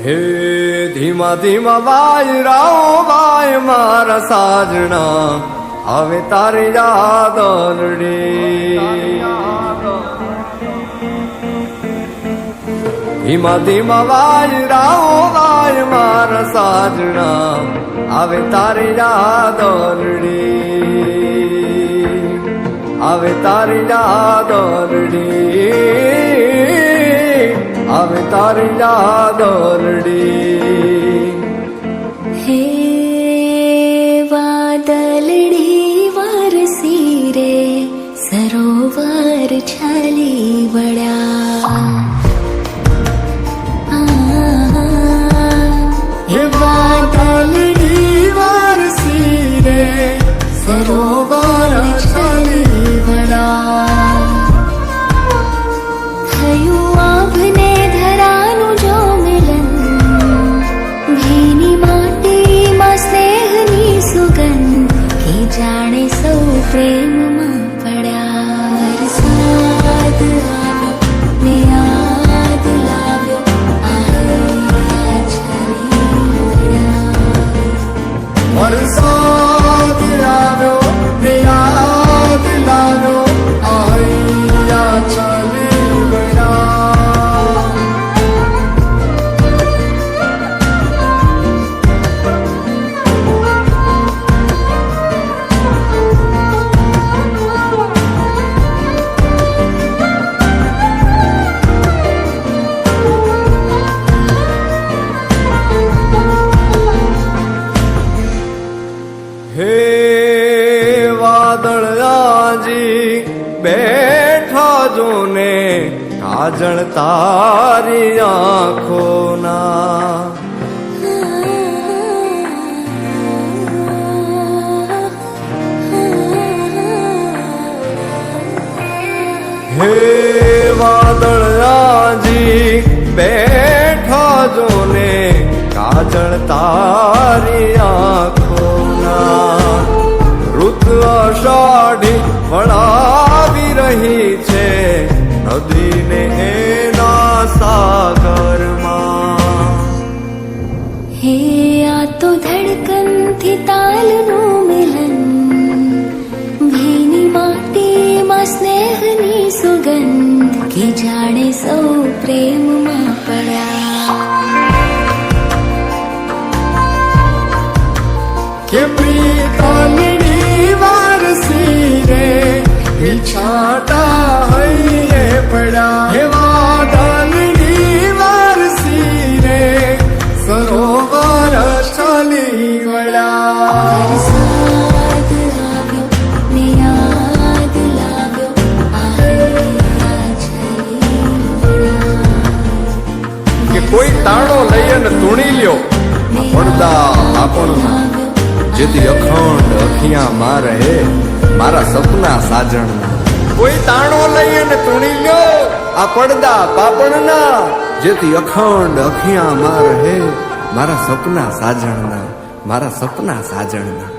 હે ધીમા ધીમા વાય રાઓ વાય મારા સાજણા, હવે તારી યાદ આલડી. ધીમા ધીમા વાય રાઓ વાય મારા સાજણા, હવે તારી યાદ આલડી, હવે તારી યાદ આલડી, હવે તારી યાદ આલડી. હે વાદળડી વરસી રે સરોવર છાલી વળ્યા. હે વાદળડી વરસી રે સરોવર છાલી વળ્યા. થયું આભને ધરાનું જો મિલન, ભીની માટીમાં સ્નેહની સુગંધ, કે જાણે સૌ પ્રેમમાં પડ્યા. વરસાદ આવ્યો ને યાદ લાવ્યો, આ છાલી વળ્યા. વરસાદ આવ્યો ને યાદ લાવ્યો, આ ચાલી વળ્યા. હે વાદળાજી બેઠા જોને, કાજળ તારી આંખોના. હે વાદળાજી બેઠા જોને, કાજળ તારી આંખોના. ઋત અષાઢી વળાવી રહી છે નદીને એના સાગરમાં. હે આ તો ધડકનથી તાલનું મિલન, ભીની માટીમાં સ્નેહની સુગંધ, કે જાણે સૌ પ્રેમમાં પડ્યા. કે પ્રીતમની વારસી રે વિછાટા હૈયે પડ્યા. હે વાદળની વારસી રે સરોવર ચાલી વળ્યા. વરસાદ આવ્યો ને યાદ લાવ્યો, આ છાલી વળ્યા. કે કોઈ તાણો લઈ અને તૂણી લ્યો, પડદા આપણના, જેથી અખંડ અખિયા માં રહે મારા સપના સાજણના. કોઈ તાણો લઈ અને તૂણી લ્યો આ પડદા પાપણના, જેથી અખંડ અખિયા માં રહે મારા સપના સાજણના, મારા સપના સાજણના.